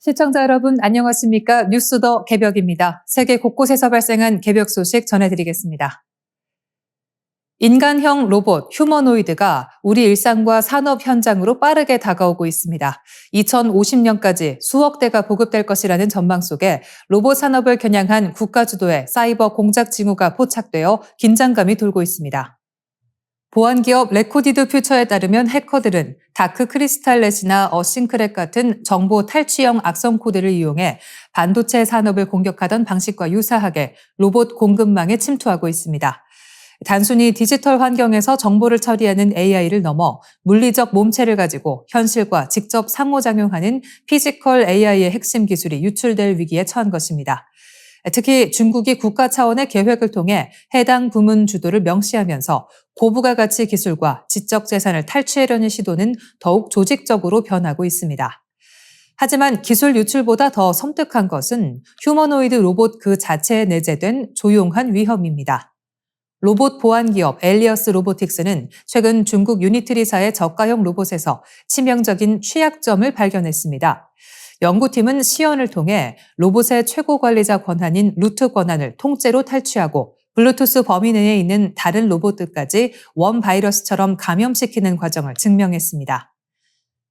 시청자 여러분 안녕하십니까? 뉴스 더 개벽입니다. 세계 곳곳에서 발생한 개벽 소식 전해드리겠습니다. 인간형 로봇 휴머노이드가 우리 일상과 산업 현장으로 빠르게 다가오고 있습니다. 2050년까지 수억 대가 보급될 것이라는 전망 속에 로봇 산업을 겨냥한 국가 주도의 사이버 공작 징후가 포착되어 긴장감이 돌고 있습니다. 보안 기업 레코디드 퓨처에 따르면 해커들은 다크 크리스탈렛이나 어싱크랩 같은 정보 탈취형 악성 코드를 이용해 반도체 산업을 공격하던 방식과 유사하게 로봇 공급망에 침투하고 있습니다. 단순히 디지털 환경에서 정보를 처리하는 AI를 넘어 물리적 몸체를 가지고 현실과 직접 상호작용하는 피지컬 AI의 핵심 기술이 유출될 위기에 처한 것입니다. 특히 중국이 국가 차원의 계획을 통해 해당 부문 주도를 명시하면서 고부가 가치 기술과 지적 재산을 탈취하려는 시도는 더욱 조직적으로 변하고 있습니다. 하지만 기술 유출보다 더 섬뜩한 것은 휴머노이드 로봇 그 자체에 내재된 조용한 위험입니다. 로봇 보안 기업 엘리어스 로보틱스는 최근 중국 유니트리사의 저가형 로봇에서 치명적인 취약점을 발견했습니다. 연구팀은 시연을 통해 로봇의 최고 관리자 권한인 루트 권한을 통째로 탈취하고 블루투스 범위 내에 있는 다른 로봇들까지 원 바이러스처럼 감염시키는 과정을 증명했습니다.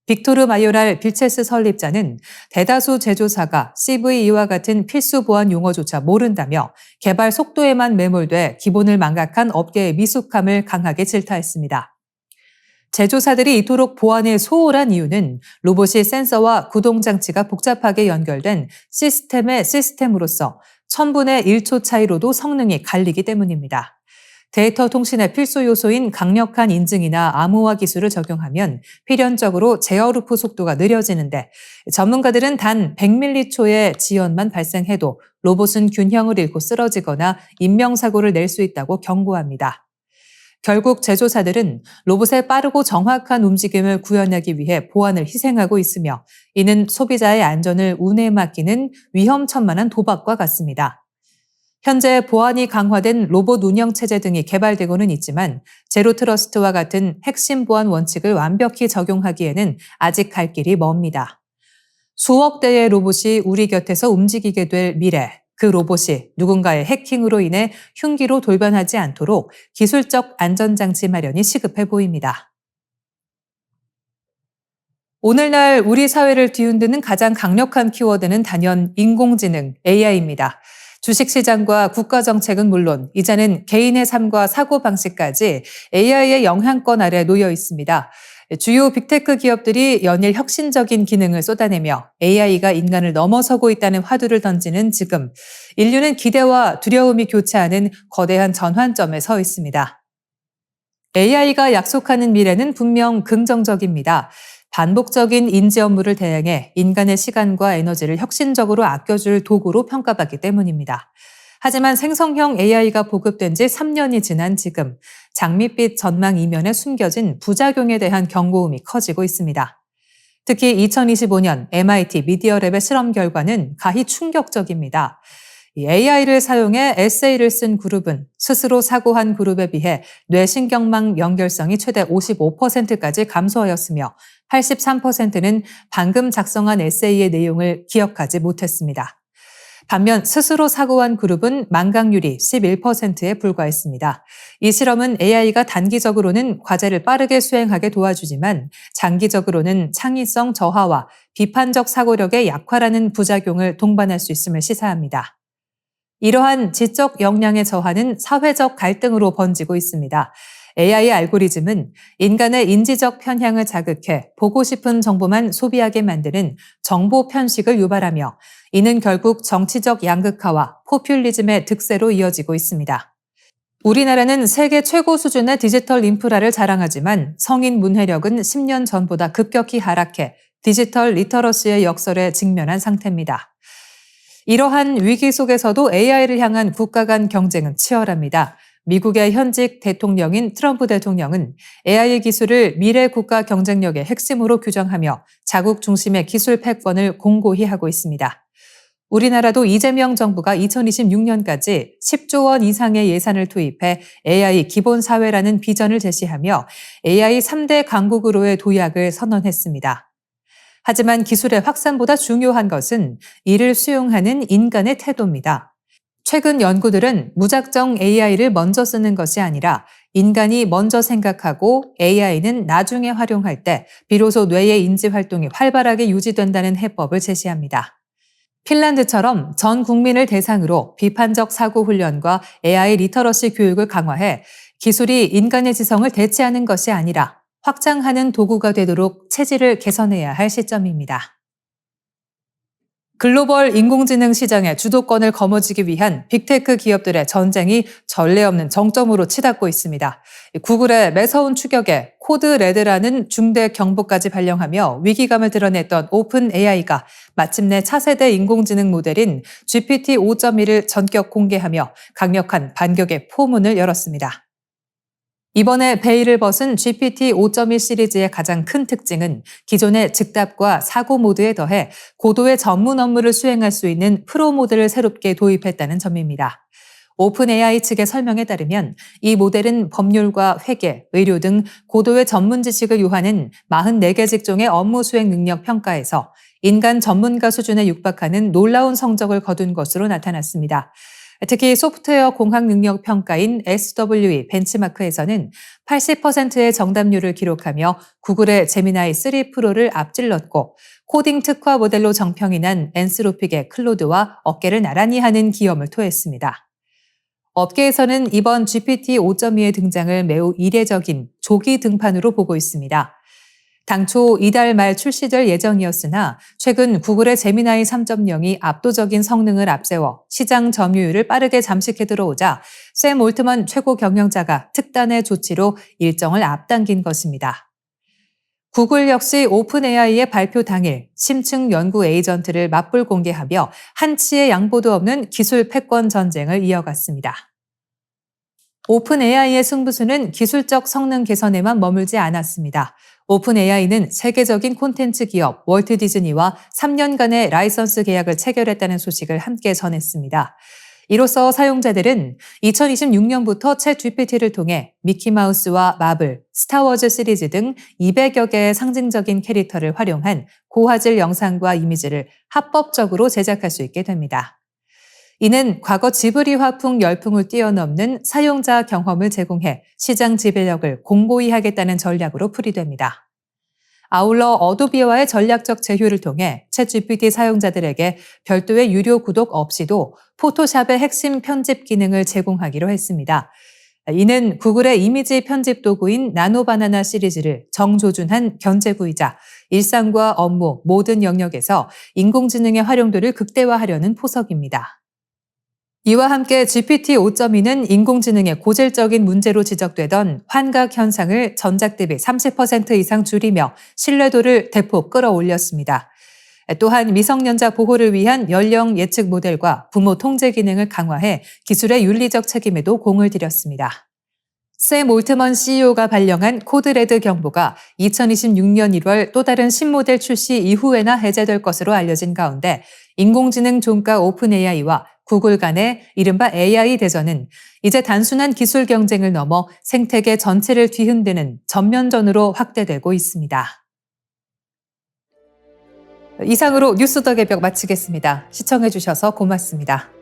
빅토르 마요랄 빌체스 설립자는 대다수 제조사가 CVE와 같은 필수 보안 용어조차 모른다며 개발 속도에만 매몰돼 기본을 망각한 업계의 미숙함을 강하게 질타했습니다. 제조사들이 이토록 보안에 소홀한 이유는 로봇이 센서와 구동장치가 복잡하게 연결된 시스템의 시스템으로서 1000분의 1초 차이로도 성능이 갈리기 때문입니다. 데이터 통신의 필수 요소인 강력한 인증이나 암호화 기술을 적용하면 필연적으로 제어루프 속도가 느려지는데 전문가들은 단 100m초의 지연만 발생해도 로봇은 균형을 잃고 쓰러지거나 인명사고를 낼 수 있다고 경고합니다. 결국 제조사들은 로봇의 빠르고 정확한 움직임을 구현하기 위해 보안을 희생하고 있으며 이는 소비자의 안전을 운에 맡기는 위험천만한 도박과 같습니다. 현재 보안이 강화된 로봇 운영체제 등이 개발되고는 있지만 제로 트러스트와 같은 핵심 보안 원칙을 완벽히 적용하기에는 아직 갈 길이 멉니다. 수억 대의 로봇이 우리 곁에서 움직이게 될 미래, 그 로봇이 누군가의 해킹으로 인해 흉기로 돌변하지 않도록 기술적 안전장치 마련이 시급해 보입니다. 오늘날 우리 사회를 뒤흔드는 가장 강력한 키워드는 단연 인공지능, AI입니다. 주식시장과 국가정책은 물론 이제는 개인의 삶과 사고방식까지 AI의 영향권 아래 놓여 있습니다. 주요 빅테크 기업들이 연일 혁신적인 기능을 쏟아내며 AI가 인간을 넘어서고 있다는 화두를 던지는 지금 인류는 기대와 두려움이 교차하는 거대한 전환점에 서 있습니다. AI가 약속하는 미래는 분명 긍정적입니다. 반복적인 인지 업무를 대행해 인간의 시간과 에너지를 혁신적으로 아껴줄 도구로 평가받기 때문입니다. 하지만 생성형 AI가 보급된 지 3년이 지난 지금 장밋빛 전망 이면에 숨겨진 부작용에 대한 경고음이 커지고 있습니다. 특히 2025년 MIT 미디어랩의 실험 결과는 가히 충격적입니다. AI를 사용해 에세이를 쓴 그룹은 스스로 사고한 그룹에 비해 뇌신경망 연결성이 최대 55%까지 감소하였으며 83%는 방금 작성한 에세이의 내용을 기억하지 못했습니다. 반면 스스로 사고한 그룹은 망각률이 11%에 불과했습니다. 이 실험은 AI가 단기적으로는 과제를 빠르게 수행하게 도와주지만 장기적으로는 창의성 저하와 비판적 사고력의 약화라는 부작용을 동반할 수 있음을 시사합니다. 이러한 지적 역량의 저하는 사회적 갈등으로 번지고 있습니다. AI 알고리즘은 인간의 인지적 편향을 자극해 보고 싶은 정보만 소비하게 만드는 정보 편식을 유발하며 이는 결국 정치적 양극화와 포퓰리즘의 득세로 이어지고 있습니다. 우리나라는 세계 최고 수준의 디지털 인프라를 자랑하지만 성인 문해력은 10년 전보다 급격히 하락해 디지털 리터러시의 역설에 직면한 상태입니다. 이러한 위기 속에서도 AI를 향한 국가 간 경쟁은 치열합니다. 미국의 현직 대통령인 트럼프 대통령은 AI 기술을 미래 국가 경쟁력의 핵심으로 규정하며 자국 중심의 기술 패권을 공고히 하고 있습니다. 우리나라도 이재명 정부가 2026년까지 10조 원 이상의 예산을 투입해 AI 기본 사회라는 비전을 제시하며 AI 3대 강국으로의 도약을 선언했습니다. 하지만 기술의 확산보다 중요한 것은 이를 수용하는 인간의 태도입니다. 최근 연구들은 무작정 AI를 먼저 쓰는 것이 아니라 인간이 먼저 생각하고 AI는 나중에 활용할 때 비로소 뇌의 인지 활동이 활발하게 유지된다는 해법을 제시합니다. 핀란드처럼 전 국민을 대상으로 비판적 사고 훈련과 AI 리터러시 교육을 강화해 기술이 인간의 지성을 대체하는 것이 아니라 확장하는 도구가 되도록 체질을 개선해야 할 시점입니다. 글로벌 인공지능 시장의 주도권을 거머쥐기 위한 빅테크 기업들의 전쟁이 전례 없는 정점으로 치닫고 있습니다. 구글의 매서운 추격에 코드 레드라는 중대 경보까지 발령하며 위기감을 드러냈던 오픈 AI가 마침내 차세대 인공지능 모델인 GPT 5.1을 전격 공개하며 강력한 반격의 포문을 열었습니다. 이번에 베일을 벗은 GPT 5.1 시리즈의 가장 큰 특징은 기존의 즉답과 사고 모드에 더해 고도의 전문 업무를 수행할 수 있는 프로 모드를 새롭게 도입했다는 점입니다. 오픈 AI 측의 설명에 따르면 이 모델은 법률과 회계, 의료 등 고도의 전문 지식을 요하는 44개 직종의 업무 수행 능력 평가에서 인간 전문가 수준에 육박하는 놀라운 성적을 거둔 것으로 나타났습니다. 특히 소프트웨어 공학 능력 평가인 SWE 벤치마크에서는 80%의 정답률을 기록하며 구글의 제미나이 3 프로를 앞질렀고 코딩 특화 모델로 정평이 난 엔스로픽의 클로드와 어깨를 나란히 하는 기염을 토했습니다. 업계에서는 이번 GPT 5.2의 등장을 매우 이례적인 조기 등판으로 보고 있습니다. 당초 이달 말 출시될 예정이었으나 최근 구글의 제미나이 3.0이 압도적인 성능을 앞세워 시장 점유율을 빠르게 잠식해 들어오자 샘 올트먼 최고 경영자가 특단의 조치로 일정을 앞당긴 것입니다. 구글 역시 오픈 AI의 발표 당일 심층 연구 에이전트를 맞불 공개하며 한치의 양보도 없는 기술 패권 전쟁을 이어갔습니다. 오픈 AI의 승부수는 기술적 성능 개선에만 머물지 않았습니다. 오픈 AI는 세계적인 콘텐츠 기업 월트 디즈니와 3년간의 라이선스 계약을 체결했다는 소식을 함께 전했습니다. 이로써 사용자들은 2026년부터 챗 GPT를 통해 미키마우스와 마블, 스타워즈 시리즈 등 200여 개의 상징적인 캐릭터를 활용한 고화질 영상과 이미지를 합법적으로 제작할 수 있게 됩니다. 이는 과거 지브리 화풍 열풍을 뛰어넘는 사용자 경험을 제공해 시장 지배력을 공고히 하겠다는 전략으로 풀이됩니다. 아울러 어도비와의 전략적 제휴를 통해 챗GPT 사용자들에게 별도의 유료 구독 없이도 포토샵의 핵심 편집 기능을 제공하기로 했습니다. 이는 구글의 이미지 편집 도구인 나노바나나 시리즈를 정조준한 견제구이자 일상과 업무 모든 영역에서 인공지능의 활용도를 극대화하려는 포석입니다. 이와 함께 GPT 5.2는 인공지능의 고질적인 문제로 지적되던 환각 현상을 전작 대비 30% 이상 줄이며 신뢰도를 대폭 끌어올렸습니다. 또한 미성년자 보호를 위한 연령 예측 모델과 부모 통제 기능을 강화해 기술의 윤리적 책임에도 공을 들였습니다. 샘 올트먼 CEO가 발령한 코드레드 경보가 2026년 1월 또 다른 신모델 출시 이후에나 해제될 것으로 알려진 가운데 인공지능 종가 오픈 AI와 구글 간의 이른바 AI 대전은 이제 단순한 기술 경쟁을 넘어 생태계 전체를 뒤흔드는 전면전으로 확대되고 있습니다. 이상으로 뉴스 더 개벽 마치겠습니다. 시청해주셔서 고맙습니다.